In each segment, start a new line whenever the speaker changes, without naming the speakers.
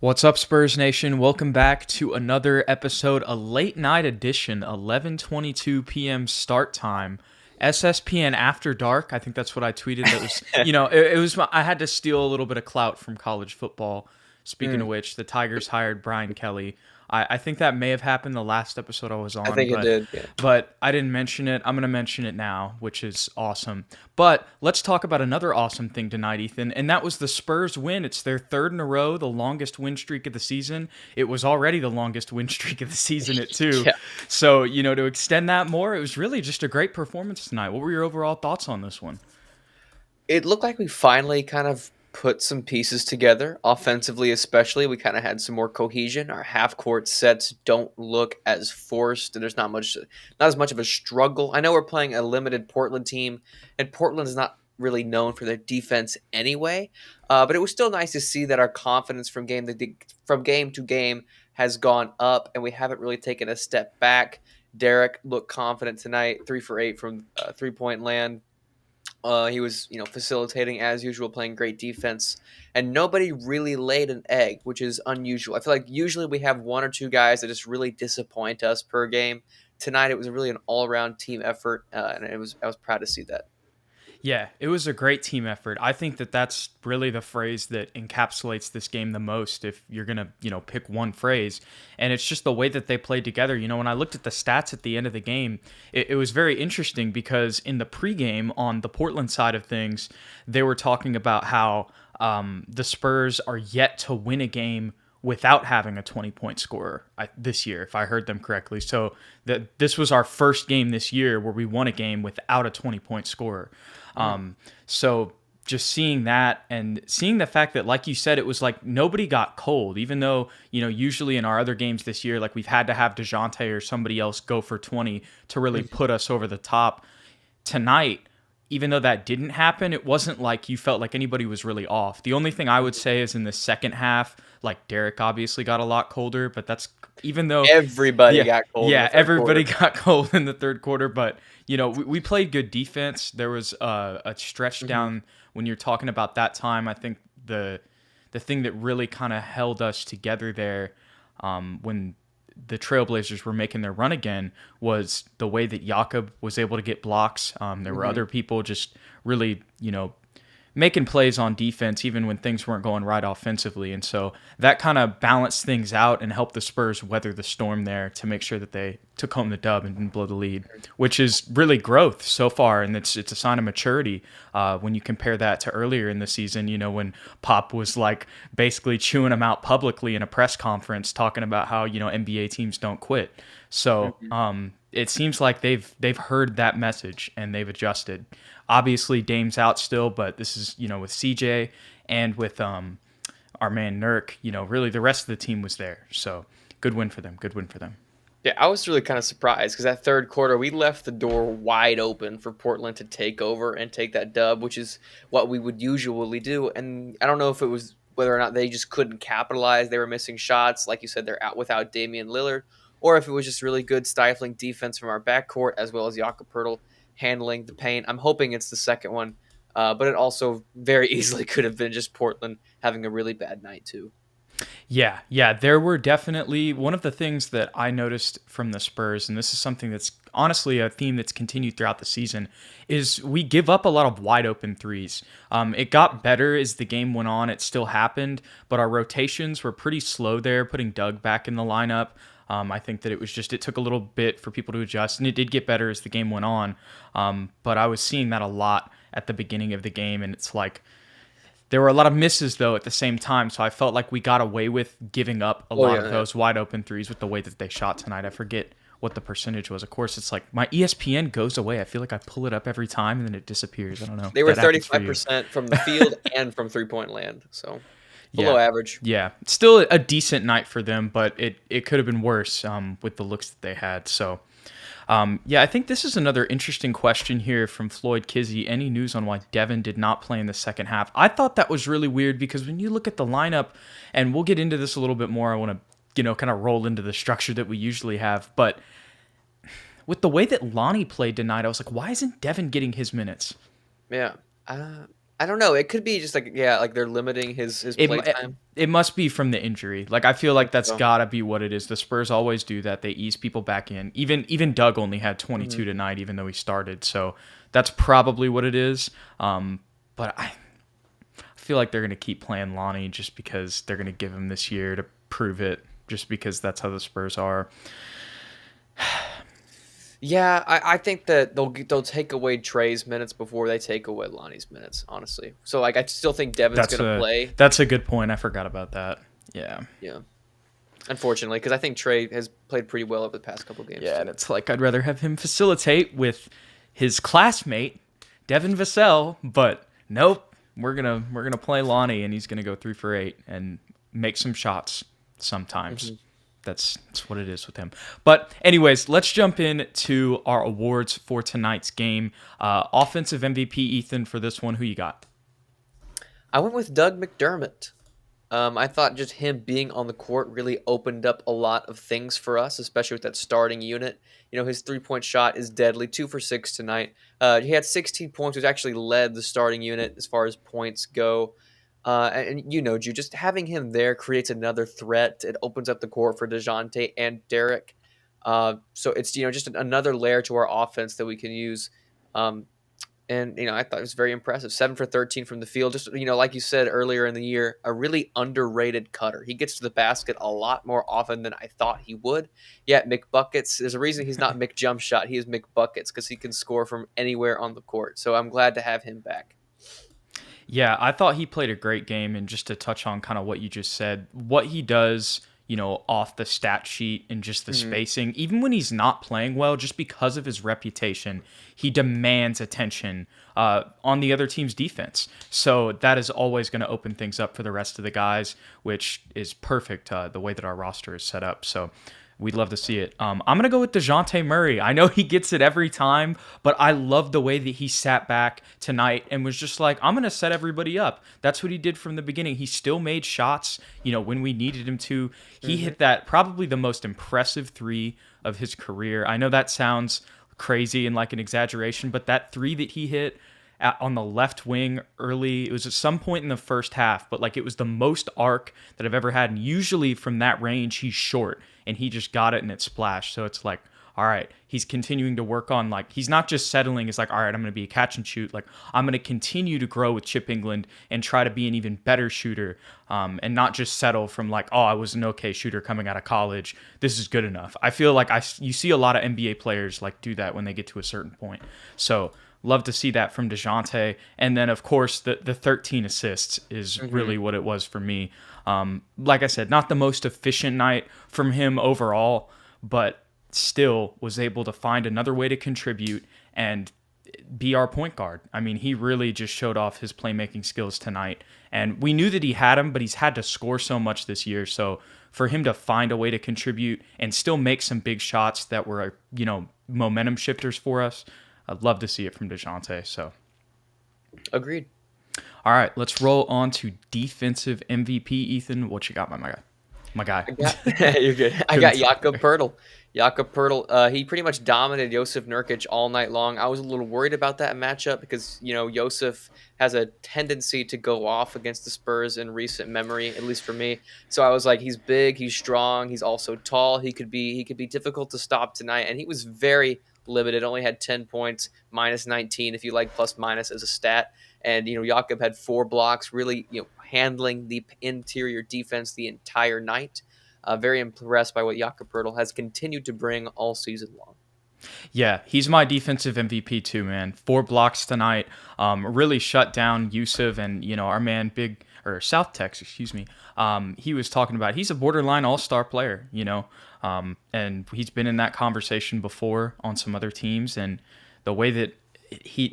What's up, Spurs Nation? Welcome back to another episode, a late night edition, 11:22 p.m. start time. SSPN After Dark. I think that's what I tweeted. That was, it was. I had to steal a little bit of clout from college football. Speaking of which, the Tigers hired Brian Kelly. I think that may have happened the last episode I was
I
on,
think it did. Yeah.
but I didn't mention it. I'm going to mention it now, which is awesome. But let's talk about another awesome thing tonight, Ethan, and that was the Spurs win. It's their third in a row, the longest win streak of the season. It was already the longest win streak of the season at two.
Yeah.
So, to extend that more, it was really just a great performance tonight. What were your overall thoughts on this one?
It looked like we finally kind of put some pieces together, offensively especially. We kind of had some more cohesion. Our half-court sets don't look as forced, and there's not as much of a struggle. I know we're playing a limited Portland team, and Portland is not really known for their defense anyway. But it was still nice to see that our confidence from game to game has gone up, and we haven't really taken a step back. Derek looked confident tonight, 3 for 8 from three-point land. He was, facilitating as usual, playing great defense, and nobody really laid an egg, which is unusual. I feel like usually we have one or two guys that just really disappoint us per game. Tonight it was really an all-around team effort, and I was proud to see that.
Yeah, it was a great team effort. I think that that's really the phrase that encapsulates this game the most if you're going to, pick one phrase. And it's just the way that they played together. When I looked at the stats at the end of the game, it was very interesting because in the pregame on the Portland side of things, they were talking about how the Spurs are yet to win a game without having a 20-point scorer this year, if I heard them correctly. So this was our first game this year where we won a game without a 20-point scorer. So just seeing that and seeing the fact that, like you said, it was like nobody got cold, even though, usually in our other games this year, like we've had to have DeJounte or somebody else go for 20 to really put us over the top. Tonight, even though that didn't happen, it wasn't like you felt like anybody was really off. The only thing I would say is in the second half, like Derek obviously got a lot colder, but that's even though
Everybody got cold.
Yeah, everybody got cold in the third quarter, but we played good defense. There was a stretch down when you're talking about that time. I think the thing that really kind of held us together there when the Trailblazers were making their run again was the way that Jakob was able to get blocks. There were other people just really, making plays on defense even when things weren't going right offensively. And so that kind of balanced things out and helped the Spurs weather the storm there to make sure that they took home the dub and didn't blow the lead, which is really growth so far. And it's a sign of maturity when you compare that to earlier in the season, when Pop was like basically chewing them out publicly in a press conference talking about how, NBA teams don't quit. So it seems like they've heard that message and they've adjusted. Obviously, Dame's out still, but this is, with CJ and with our man Nurk, really the rest of the team was there. So good win for them. Good win for them.
Yeah, I was really kind of surprised because that third quarter, we left the door wide open for Portland to take over and take that dub, which is what we would usually do. And I don't know if it was whether or not they just couldn't capitalize. They were missing shots. Like you said, they're out without Damian Lillard. Or if it was just really good stifling defense from our backcourt as well as Jakob Poeltl handling the paint. I'm hoping it's the second one, but it also very easily could have been just Portland having a really bad night too.
Yeah, there were definitely one of the things that I noticed from the Spurs, and this is something that's honestly a theme that's continued throughout the season, is we give up a lot of wide open threes. It got better as the game went on. It still happened, but our rotations were pretty slow there, putting Doug back in the lineup. I think that it took a little bit for people to adjust, and it did get better as the game went on. But I was seeing that a lot at the beginning of the game, and it's like there were a lot of misses, though, at the same time. So I felt like we got away with giving up a lot of those wide open threes with the way that they shot tonight. I forget what the percentage was. Of course, it's like my ESPN goes away. I feel like I pull it up every time, and then it disappears. I don't know.
They were 35% from the field and from three-point land, so below average.
Yeah, still a decent night for them, but it could have been worse with the looks that they had. So, I think this is another interesting question here from Floyd Kizzy. Any news on why Devin did not play in the second half? I thought that was really weird because when you look at the lineup, and we'll get into this a little bit more, I want to kind of roll into the structure that we usually have, but with the way that Lonnie played tonight, I was like, why isn't Devin getting his minutes?
Yeah. I don't know. It could be just like they're limiting his
It
play
mu-
time.
it must be from the injury. Like I feel
I
like
think
that's
so.
gotta be what it is. The Spurs always do that. They ease people back in. Even Doug only had
Mhm.
22 tonight, even though he started. So that's probably what it is. But I feel like they're gonna keep playing Lonnie just because they're gonna give him this year to prove it. Just because that's how the Spurs are.
Yeah, I think that they'll take away Trey's minutes before they take away Lonnie's minutes, honestly. So like I still think Devin's
That's
gonna
a
play.
that's a good point. I forgot about that. Yeah.
Yeah, unfortunately, because I think Trey has played pretty well over the past couple games
Yeah, and
too.
it's like I'd rather have him facilitate with his classmate Devin Vassell, but nope, we're gonna play Lonnie, and he's gonna go 3 for 8 and make some shots sometimes.
Hmm.
That's what it is with him. But anyways, let's jump in to our awards for tonight's game. Offensive MVP Ethan for this one. Who you got?
I went with Doug McDermott. I thought just him being on the court really opened up a lot of things for us, especially with that starting unit. His 3-point shot is deadly, 2 for 6 tonight. He had 16 points, which actually led the starting unit as far as points go. And Jude, just having him there creates another threat. It opens up the court for DeJounte and Derek. So it's just another layer to our offense that we can use. And I thought it was very impressive. 7 for 13 from the field. Just like you said earlier in the year, a really underrated cutter. He gets to the basket a lot more often than I thought he would. Yeah, McBuckets. There's a reason he's not McJump Shot. He is McBuckets because he can score from anywhere on the court. So I'm glad to have him back.
Yeah, I thought he played a great game. And just to touch on kind of what you just said, what he does, off the stat sheet and just the
Hmm.
spacing, even when he's not playing well, just because of his reputation, he demands attention on the other team's defense. So that is always going to open things up for the rest of the guys, which is perfect the way that our roster is set up. So we'd love to see it. I'm going to go with DeJounte Murray. I know he gets it every time, but I love the way that he sat back tonight and was just like, I'm going to set everybody up. That's what he did from the beginning. He still made shots, when we needed him to. He
Hmm.
hit that probably the most impressive three of his career. I know that sounds crazy and like an exaggeration, but that three that he hit on the left wing early. It was at some point in the first half, but like it was the most arc that I've ever had. And usually from that range, he's short and he just got it and it splashed. So it's like, all right, he's continuing to work on, like, he's not just settling. It's like, all right, I'm going to be a catch and shoot. Like, I'm going to continue to grow with Chip England and try to be an even better shooter, and not just settle from like, oh, I was an okay shooter coming out of college. This is good enough. I feel like you see a lot of NBA players like do that when they get to a certain point. So love to see that from DeJounte. And then, of course, the 13 assists is
Hmm.
really what it was for me. Like I said, not the most efficient night from him overall, but still was able to find another way to contribute and be our point guard. I mean, he really just showed off his playmaking skills tonight. And we knew that he had them, but he's had to score so much this year. So for him to find a way to contribute and still make some big shots that were, momentum shifters for us, I'd love to see it from DeJounte. So,
Agreed.
all right, let's roll on to defensive MVP. Ethan, what you got, my guy? My guy.
I got you're good. I
Couldn't
got
talk.
Jakob Pertl. Jakob Pertl, he pretty much dominated Josef Nurkic all night long. I was a little worried about that matchup because Josef has a tendency to go off against the Spurs in recent memory, at least for me. So I was like, he's big, he's strong, he's also tall. He could be difficult to stop tonight, and he was very limited. Only had 10 points, minus 19 if you like plus minus as a stat. And Jakob had 4 blocks, really handling the interior defense the entire night. Very impressed by what Jakob Pertl has continued to bring all season long.
Yeah, he's my defensive MVP too, man. 4 blocks tonight. Really shut down Yusuf and our man Big or South Tex, excuse me. He was talking about he's a borderline all-star player, and he's been in that conversation before on some other teams, and the way that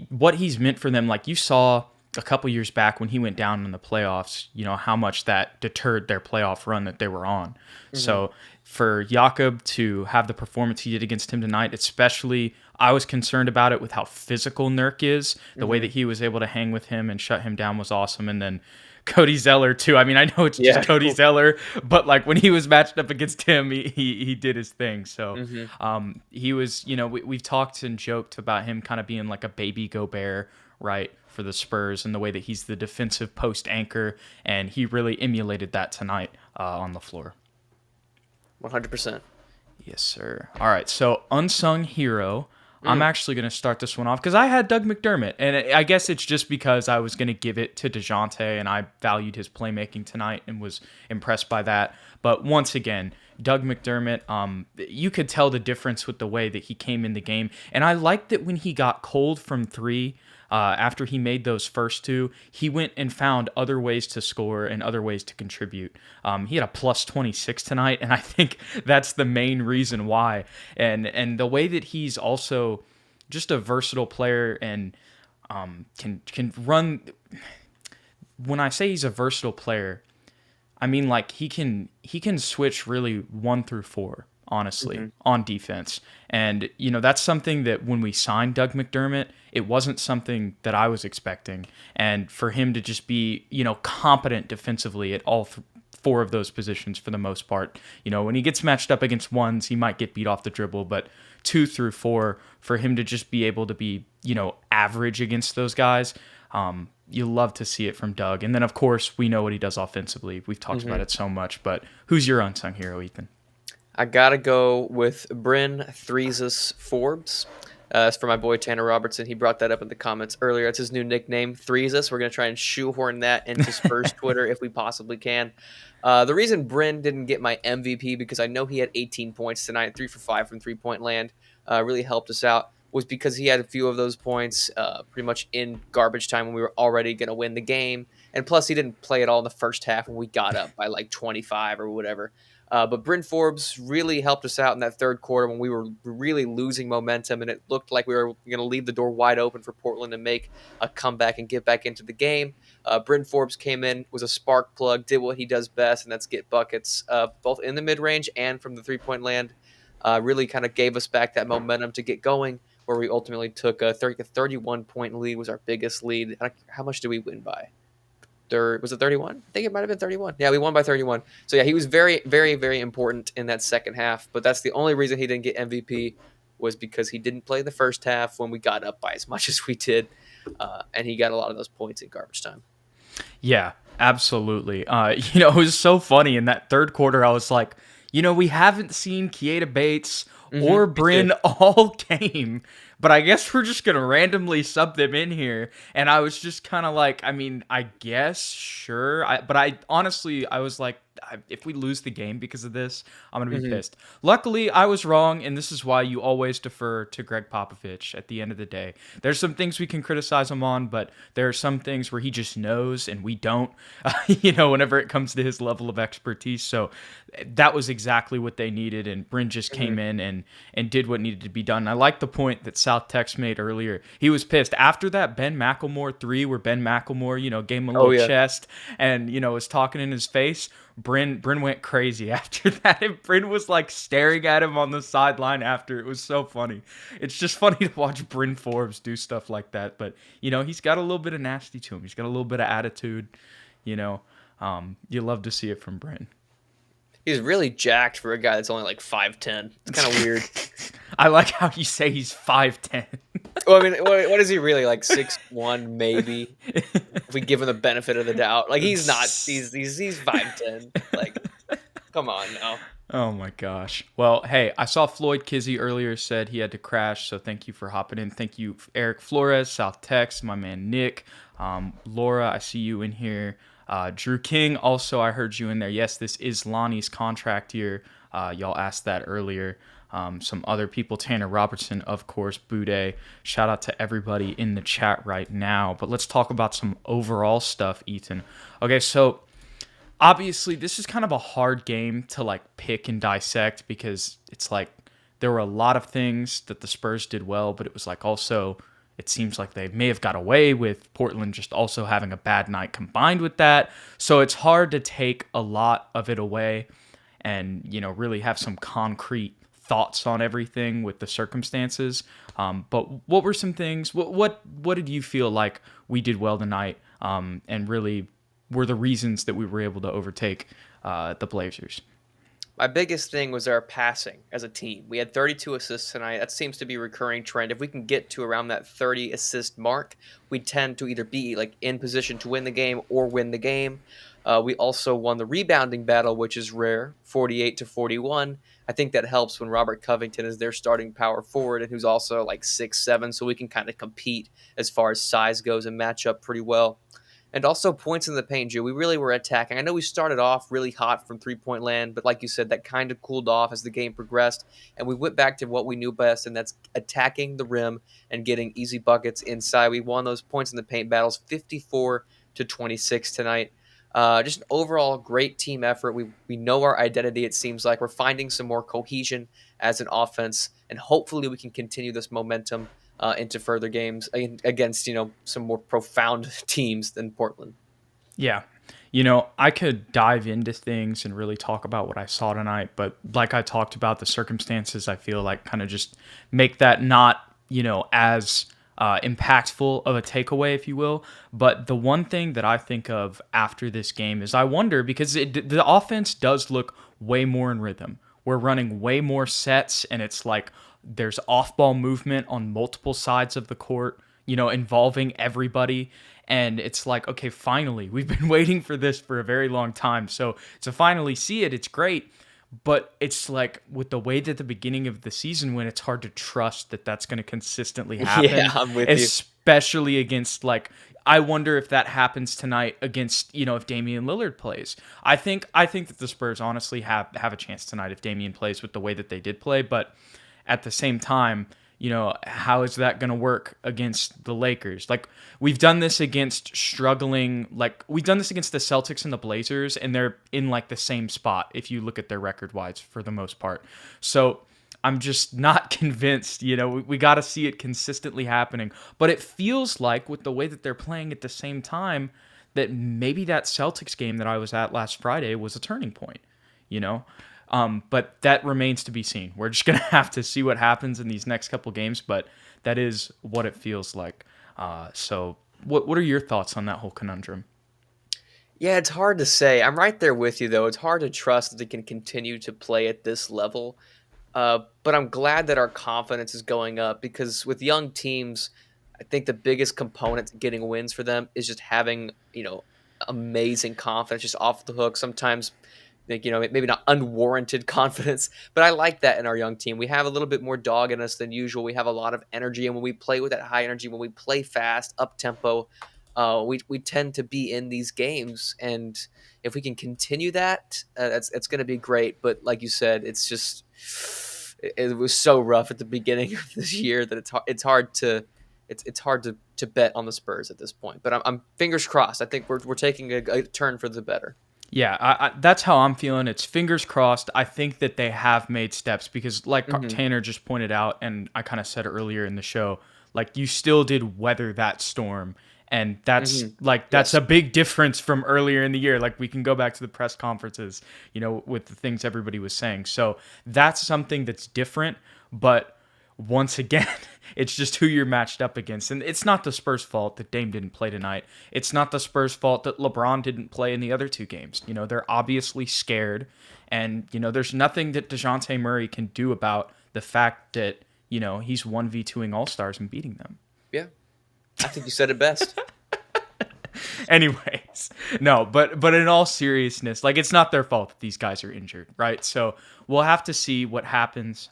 what he's meant for them, like you saw a couple years back when he went down in the playoffs, how much that deterred their playoff run that they were on.
Hmm.
So for Jakob to have the performance he did against him tonight, especially, I was concerned about it with how physical Nurk is. The way
Hmm.
that he was able to hang with him and shut him down was awesome. And then Cody Zeller too. I mean, I know it's just
Yeah.
Cody Zeller, but like when he was matched up against him, he did his thing. So
Hmm.
he was, we've talked and joked about him kind of being like a baby Gobert, right? for the Spurs and the way that he's the defensive post anchor, and he really emulated that tonight on the floor.
100%.
Yes, sir. All right, so unsung hero. I'm actually going to start this one off because I had Doug McDermott, and I guess it's just because I was going to give it to DeJounte, and I valued his playmaking tonight and was impressed by that. But once again, Doug McDermott, you could tell the difference with the way that he came in the game, and I liked that when he got cold from three, after he made those first two, he went and found other ways to score and other ways to contribute. He had a plus 26 tonight, and I think that's the main reason why. And the way that he's also just a versatile player and can run. When I say he's a versatile player, I mean like he can switch really 1 through 4. Honestly, on defense. And, that's something that when we signed Doug McDermott, it wasn't something that I was expecting. And for him to just be, competent defensively at all 4 of those positions for the most part. When he gets matched up against ones, he might get beat off the dribble, but 2 through 4, for him to just be able to be, average against those guys, you love to see it from Doug. And then, of course, we know what he does offensively. We've talked about it so much, but who's your unsung hero, Ethan?
I gotta go with Bryn Threesus Forbes. It's for my boy Tanner Robertson. He brought that up in the comments earlier. It's his new nickname, Threesus. We're gonna try and shoehorn that into Spurs Twitter if we possibly can. The reason Bryn didn't get my MVP, because I know he had 18 points tonight, 3 for 5 from 3-point land, really helped us out, was because he had a few of those points pretty much in garbage time when we were already gonna win the game, and plus he didn't play at all in the first half when we got up by like 25 or whatever. But Bryn Forbes really helped us out in that third quarter when we were really losing momentum, and it looked like we were going to leave the door wide open for Portland to make a comeback and get back into the game. Bryn Forbes came in, was a spark plug, did what he does best, and that's get buckets both in the mid-range and from the three-point land. Really kind of gave us back that momentum to get going, where we ultimately took a 31-point lead, was our biggest lead. How much did we win by? Was it 31? I think it might have been 31. Yeah, we won by 31. So, yeah, he was very, very, very important in that second half. But that's the only reason he didn't get MVP, was because he didn't play the first half when we got up by as much as we did. And he got a lot of those points in garbage time.
Yeah, absolutely. It was so funny in that third quarter. I was like, we haven't seen Keita Bates or Bryn all game, but I guess we're just going to randomly sub them in here. And I was just kind of like, I guess, sure. But I honestly, I was like, if we lose the game because of this, I'm going to be pissed. Luckily, I was wrong, and this is why you always defer to Greg Popovich at the end of the day. There's some things we can criticize him on, but there are some things where he just knows and we don't, whenever it comes to his level of expertise. So that was exactly what they needed, and Bryn just came in and did what needed to be done. And I like the point that South Tex made earlier. He was pissed. After that Ben McLemore 3, where Ben McLemore, gave him a little chest and, was talking in his face, Bryn went crazy after that, and Bryn was like staring at him on the sideline after. It was so funny. It's just funny to watch Bryn Forbes do stuff like that, but he's got a little bit of nasty to him. He's got a little bit of attitude. You love to see it from Bryn.
He's really jacked for a guy that's only like 5'10". It's kind of weird.
I like how you say he's 5'10".
Well, what is he really, like 6'1", maybe? If we give him the benefit of the doubt, like he's not. He's 5'10". Like, come on now.
Oh my gosh. Well, hey, I saw Floyd Kizzy earlier said he had to crash, so thank you for hopping in. Thank you, Eric Flores, South Tex, my man Nick, Laura. I see you in here. Drew King, also, I heard you in there. Yes, this is Lonnie's contract year. Y'all asked that earlier. Some other people, Tanner Robertson, of course, Boudet. Shout out to everybody in the chat right now. But let's talk about some overall stuff, Ethan. Okay, so obviously this is kind of a hard game to like pick and dissect, because it's like there were a lot of things that the Spurs did well, but it was like also it seems like they may have got away with Portland just also having a bad night combined with that. So it's hard to take a lot of it away and, really have some concrete thoughts on everything with the circumstances. But what were some things, what did you feel like we did well tonight, and really were the reasons that we were able to overtake the Blazers?
My biggest thing was our passing as a team. We had 32 assists tonight. That seems to be a recurring trend. If we can get to around that 30 assist mark, we tend to either be like in position to win the game or win the game. We also won the rebounding battle, which is rare, 48 to 41. I think that helps when Robert Covington is their starting power forward and who's also like 6'7", so we can kind of compete as far as size goes and match up pretty well. And also points in the paint, Joe. We really were attacking. I know we started off really hot from three-point land, but like you said, that kind of cooled off as the game progressed, and we went back to what we knew best, and that's attacking the rim and getting easy buckets inside. We won those points in the paint battles 54 to 26 tonight. Just an overall great team effort. We know our identity, it seems like. We're finding some more cohesion as an offense, and hopefully we can continue this momentum into further games against some more profound teams than Portland.
Yeah. I could dive into things and really talk about what I saw tonight, but like I talked about, the circumstances I feel like kind of just make that not, as impactful of a takeaway, if you will. But the one thing that I think of after this game is I wonder because the offense does look way more in rhythm. We're running way more sets, and it's like there's off-ball movement on multiple sides of the court, involving everybody. And it's like, okay, finally, we've been waiting for this for a very long time. So to finally see it, it's great. But it's like with the way that the beginning of the season went, it's hard to trust that that's going to consistently
Yeah,
happen,
I'm with you.
especially against like, I wonder if that happens tonight against, if Damian Lillard plays. I think that the Spurs honestly have a chance tonight if Damian plays with the way that they did play. But at the same time, how is that going to work against the Lakers? Like, we've done this against we've done this against the Celtics and the Blazers, and they're in like the same spot if you look at their record wise for the most part. So I'm just not convinced, we got to see it consistently happening. But it feels like with the way that they're playing at the same time, that maybe that Celtics game that I was at last Friday was a turning point, you know? But that remains to be seen. We're just going to have to see what happens in these next couple games, but that is what it feels like. So what are your thoughts on that whole conundrum?
Yeah, it's hard to say. I'm right there with you, though. It's hard to trust that they can continue to play at this level. But I'm glad that our confidence is going up because with young teams, I think the biggest component to getting wins for them is just having, amazing confidence just off the hook. Sometimes, like, maybe not unwarranted confidence, but I like that in our young team. We have a little bit more dog in us than usual. We have a lot of energy, and when we play with that high energy, when we play fast, up tempo, we tend to be in these games. And if we can continue that, it's going to be great. But like you said, it was so rough at the beginning of this year that it's hard to bet on the Spurs at this point. But I'm fingers crossed. I think we're taking a turn for the better.
Yeah, that's how I'm feeling. It's fingers crossed. I think that they have made steps because, like
Hmm.
Tanner just pointed out, and I kind of said earlier in the show, like you still did weather that storm, and that's
Hmm.
that's
Yes.
a big difference from earlier in the year. Like we can go back to the press conferences, with the things everybody was saying. So that's something that's different, but once again, it's just who you're matched up against. And it's not the Spurs' fault that Dame didn't play tonight. It's not the Spurs' fault that LeBron didn't play in the other two games. They're obviously scared. And, there's nothing that DeJounte Murray can do about the fact that, he's 1v2ing All-Stars and beating them.
Yeah. I think you said it best.
Anyways, no, but in all seriousness, like it's not their fault that these guys are injured, right? So we'll have to see what happens.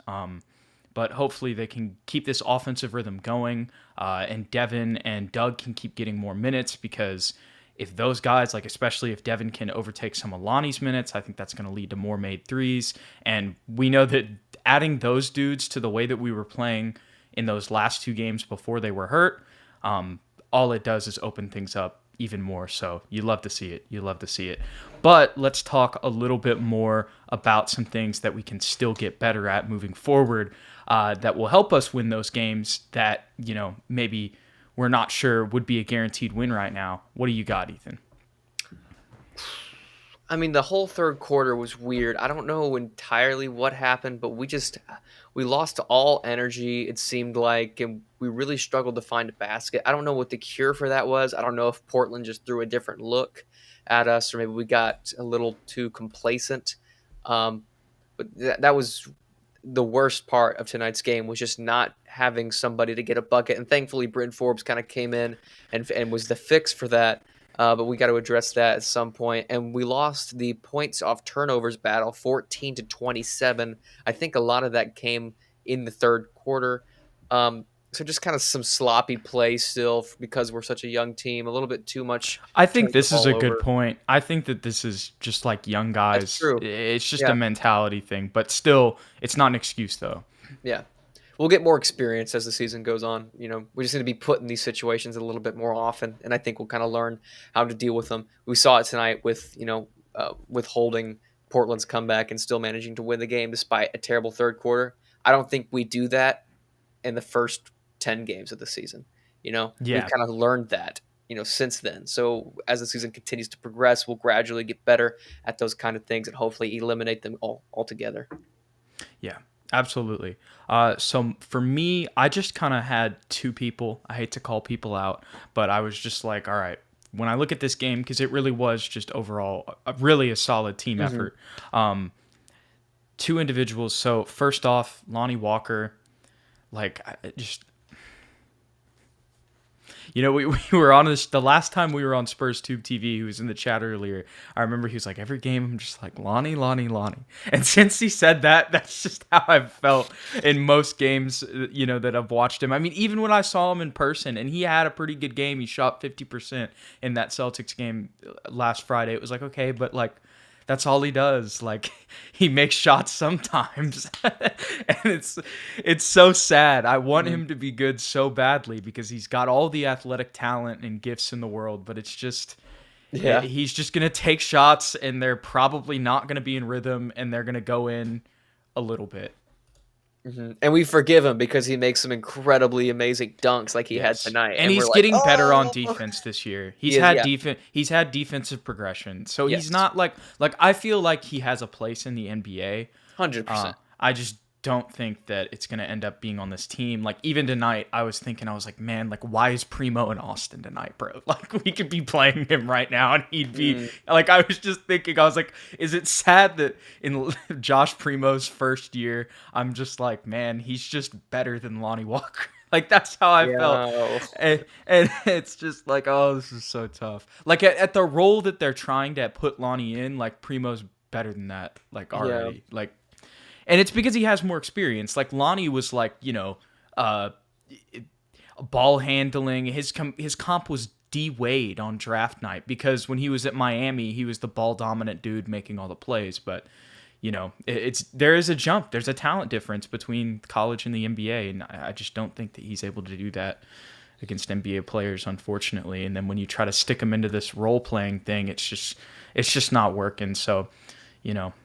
But hopefully they can keep this offensive rhythm going, and Devin and Doug can keep getting more minutes because if those guys, like especially if Devin can overtake some of Lonnie's minutes, I think that's going to lead to more made threes. And we know that adding those dudes to the way that we were playing in those last two games before they were hurt, all it does is open things up even more. So you love to see it. You love to see it. But let's talk a little bit more about some things that we can still get better at moving forward, that will help us win those games that, maybe we're not sure would be a guaranteed win right now. What do you got, Ethan?
I mean, the whole third quarter was weird. I don't know entirely what happened, but we lost all energy, it seemed like, and we really struggled to find a basket. I don't know what the cure for that was. I don't know if Portland just threw a different look at us, or maybe we got a little too complacent. Um, But that was the worst part of tonight's game, was just not having somebody to get a bucket. And thankfully, Bryn Forbes kind of came in and was the fix for that. But we got to address that at some point. And we lost the points off turnovers battle, 14-27. I think a lot of that came in the third quarter. So just kind of some sloppy play still because we're such a young team. A little bit too much
I think
turning the
this is
ball
a good
over.
point. I think that this is just like young
That's
guys.
true.
It's just a
Yeah,
mentality thing, but still, it's not an excuse though.
yeah. We'll get more experience as the season goes on. We just need to be put in these situations a little bit more often, and I think we'll kind of learn how to deal with them. We saw it tonight with withholding Portland's comeback and still managing to win the game despite a terrible third quarter. I don't think we do that in the first 10 games of the season. We've
Yeah.
kind of learned that since then. So as the season continues to progress, we'll gradually get better at those kind of things and hopefully eliminate them all altogether.
Yeah, absolutely. So for me, I just kind of had two people. I hate to call people out, but I was just like, all right, when I look at this game, because it really was just overall really a solid team
Hmm.
effort. Two individuals. So first off, Lonnie Walker, like just we were on this the last time we were on Spurs Tube TV. He was in the chat earlier. I remember he was like, every game I'm just like Lonnie, Lonnie, Lonnie. And since he said that, that's just how I've felt in most games, that I've watched him. I mean, even when I saw him in person, and he had a pretty good game. He shot 50% in that Celtics game last Friday. It was like, okay, but like that's all he does. Like he makes shots sometimes. And it's so sad. I want
Hmm.
him to be good so badly because he's got all the athletic talent and gifts in the world, but it's just
Yeah.
he's just going to take shots and they're probably not going to be in rhythm and they're going to go in a little bit.
And we forgive him because he makes some incredibly amazing dunks like he had
Yes.
tonight,
And
and we're
he's
like,
getting better on
oh,
defense this year.
he is. Yeah.
He's had defensive progression. So he's
Yes.
not like I feel like he has a place in the NBA.
100%.
I just don't think that it's going to end up being on this team. Like even tonight, I was like, man, like why is Primo in Austin tonight, bro? Like we could be playing him right now and he'd be
Mm,
like, I was just thinking, I was like, is it sad that in Josh Primo's first year, I'm just like, man, he's just better than Lonnie Walker. Like that's how I felt,
yeah.
and it's just like, oh, this is so tough. Like at the role that they're trying to put Lonnie in, like Primo's better than that, like
Yeah.
already. Like and it's because he has more experience. Like Lonnie was like, uh, ball handling. His comp was D Wade on draft night because when he was at Miami, he was the ball dominant dude making all the plays. But there is a jump. There's a talent difference between college and the NBA, and I just don't think that he's able to do that against NBA players, unfortunately. And then when you try to stick him into this role playing thing, it's just not working. So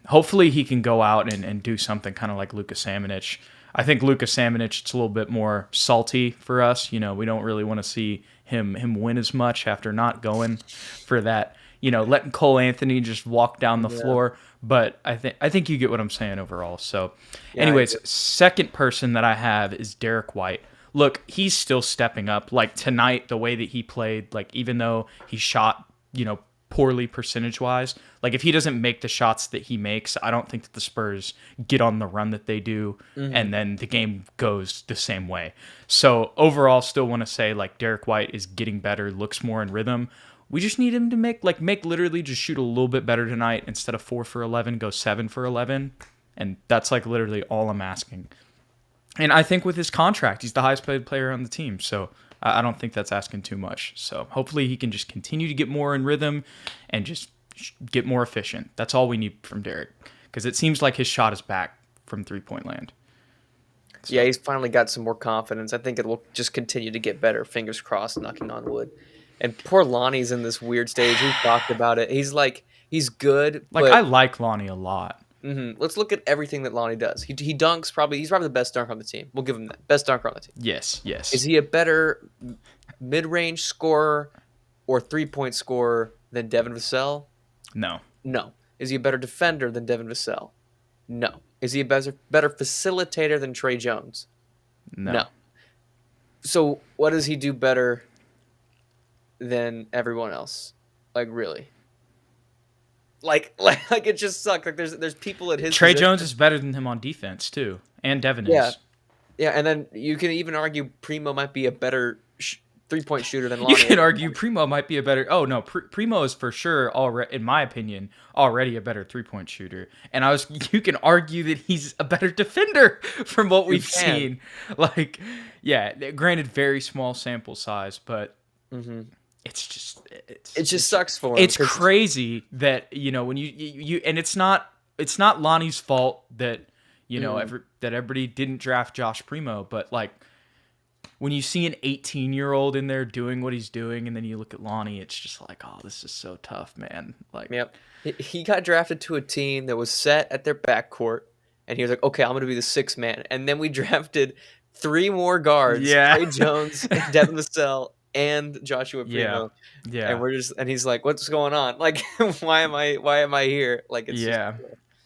hopefully he can go out and do something kind of like Luka Samanic. I think Luka Samanic, it's a little bit more salty for us. We don't really want to see him win as much after not going for that. Letting Cole Anthony just walk down the
Yeah.
floor. But I think you get what I'm saying overall. So,
Yeah. I
anyways,
do.
second person that I have is Derek White. Look, he's still stepping up. Like tonight, the way that he played, like even though he shot, poorly percentage wise. Like if he doesn't make the shots that he makes, I don't think that the Spurs get on the run that they do,
Mhm.
and then the game goes the same way. So overall, still want to say like Derek White is getting better, looks more in rhythm. We just need him to make literally just shoot a little bit better tonight instead of 4 for 11, go 7 for 11, and that's like literally all I'm asking. And I think with his contract, he's the highest paid player on the team. So I don't think that's asking too much. So hopefully he can just continue to get more in rhythm and just get more efficient. That's all we need from Derek. Because it seems like his shot is back from 3-point land.
Yeah,
So
he's finally got some more confidence. I think it will just continue to get better. Fingers crossed, knocking on wood. And poor Lonnie's in this weird stage. We've talked about it. He's good,
like I
but
like Lonnie a lot.
let's look at everything that Lonnie does. He dunks probably. He's probably the best dunker on the team. We'll give him that. Best dunker on the team.
Yes,
Is
yes.
he a better mid-range scorer or 3-point scorer than Devin Vassell?
No.
No. Is he a better defender than Devin Vassell? No. Is he a better facilitator than Trey Jones? No.
No.
So what does he do better than everyone else? Like really? Like it just sucked. Like there's people at his
Trey
position.
Jones is better than him on defense too, and Devin
Yeah,
is.
yeah, and then you can even argue Primo might be a better 3-point shooter than
You
Lonnie.
can argue Primo might be a better. Oh no, Primo is for sure already, in my opinion, already a better 3-point shooter. And you can argue that he's a better defender from what we've seen. Like, yeah, granted, very small sample size, but it's just
sucks for him.
It's crazy that when you and it's not Lonnie's fault that that everybody didn't draft Josh Primo, but like. When you see an 18-year-old in there doing what he's doing, and then you look at Lonnie, it's just like, oh, this is so tough, man. Like,
yep, he got drafted to a team that was set at their backcourt, and he was like, okay, I'm going to be the sixth man. And then we drafted 3 more guards: Trey Jones, Devin Vassell, and Joshua Primo.
Yeah.
And he's like, what's going on? Like, why am I here? Like, it's
just,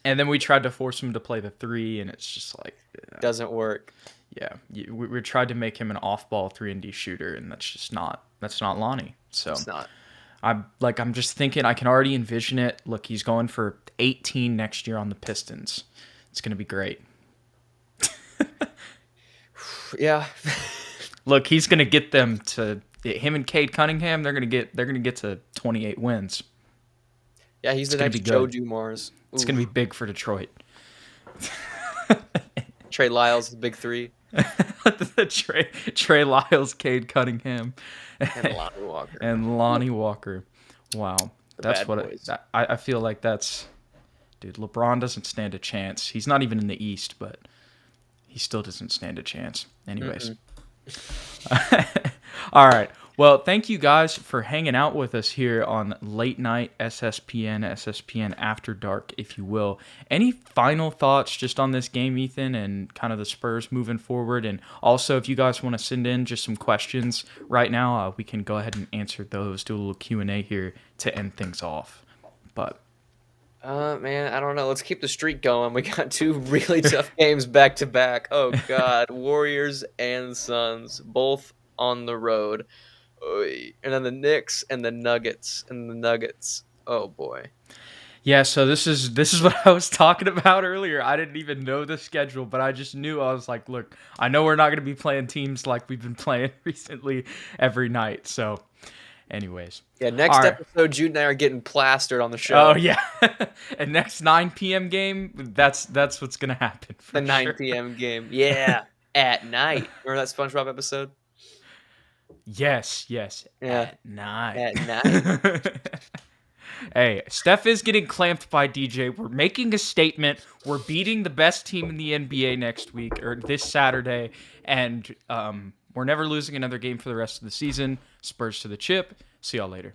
and then we tried to force him to play the 3, and it's just like
doesn't work.
Yeah, we tried to make him an off-ball 3-and-D shooter, and that's not Lonnie. So
it's not.
I'm just thinking I can already envision it. Look, he's going for 18 next year on the Pistons. It's gonna be great.
Yeah.
Look, he's gonna get them to him and Cade Cunningham. They're gonna get to 28 wins.
Yeah, he's the next Joe Dumars.
It's gonna be big for Detroit.
Trey Lyles, the big 3.
Trey Lyles, Cade Cunningham,
and Lonnie Walker.
Lonnie Walker. Wow, that's what I feel like. Dude. LeBron doesn't stand a chance. He's not even in the East, but he still doesn't stand a chance. Anyways, all right. Well, thank you guys for hanging out with us here on Late Night SSPN After Dark, if you will. Any final thoughts just on this game, Ethan, and kind of the Spurs moving forward? And also, if you guys want to send in just some questions right now, we can go ahead and answer those, do a little Q&A here to end things off. But
man, I don't know. Let's keep the streak going. We got 2 really tough games back to back. Oh, God. Warriors and Suns, both on the road. And then the Knicks and the Nuggets Oh boy.
Yeah, so this is what I was talking about earlier. I didn't even know the schedule, but I just knew. I was like, look, I know we're not going to be playing teams like we've been playing recently every night. So, anyways.
Yeah, next episode, Jude and I are getting plastered on the show.
Oh yeah, and next 9 p.m. game, that's what's going to happen.
The 9 p.m. game, yeah, at night. Remember that SpongeBob episode?
Yes.
Yeah.
At night. Hey, Steph is getting clamped by DJ. We're making a statement. We're beating the best team in the NBA next week, or this Saturday, and we're never losing another game for the rest of the season. Spurs to the chip. See y'all later.